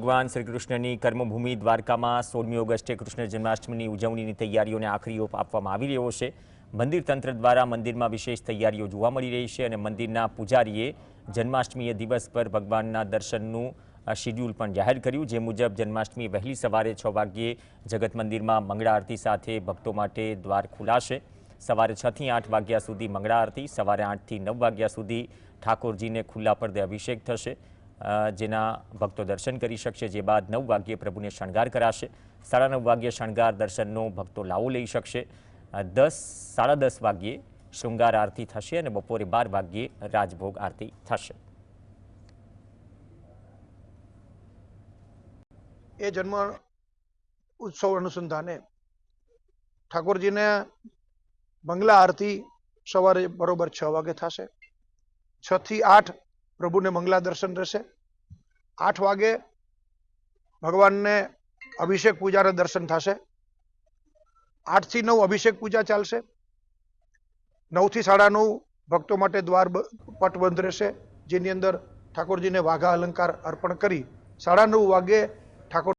ભગવાન શ્રી કૃષ્ણની કર્મભૂમિ દ્વારકામાં 16મી ઓગસ્ટે કૃષ્ણ જન્માષ્ટમીની ઉજવણીની તૈયારીઓને આખરી ઓપ આપવામાં આવી રહ્યો છે। મંદિર તંત્ર દ્વારા મંદિરમાં વિશેષ તૈયારીઓ જોવા મળી રહી છે અને મંદિરના પૂજારીએ જન્માષ્ટમીએ દિવસ પર ભગવાનના દર્શનનું શેડ્યુલ પણ જાહેર કર્યું, જે મુજબ જન્માષ્ટમી વહેલી સવારે 6 વાગ્યે જગત મંદિરમાં મંગળા આરતી સાથે ભક્તો માટે દ્વાર ખુલાશે। સવારે 6 થી 8 વાગ્યા સુધી મંગળા આરતી, સવારે 8 થી 9 વાગ્યા સુધી ઠાકોરજીને ખુલ્લા પડદે અભિષેક થશે, જેના ભક્તો દર્શન કરી શકશે। જે બાદ 9 વાગ્યે પ્રભુને શણગાર કરાશે। 9:30 વાગ્યે શણગાર દર્શનનો ભક્તો લાવો લઈ શકશે। 10-10:30 વાગ્યે શૃંગાર આરતી થશે અને બપોરે 12 વાગ્યે રાજભોગ આરતી થશે। એ જન્મ ઉત્સવ અનુસંધાને ઠાકોરજીને મંગલા આરતી સવારે બરોબર 6 વાગે થશે। 6 થી 8 પ્રભુને મંગલા દર્શન રહેશે। 8 વાગે ભગવાનને અભિષેક પૂજાના દર્શન થશે। 8 થી 9 અભિષેક પૂજા ચાલશે। 9 થી 9:30 ભક્તો માટે દ્વાર પટ બંધ રહેશે, જેની અંદર ઠાકોરજીને વાઘા અલંકાર અર્પણ કરી 9:30 વાગે ઠાકોર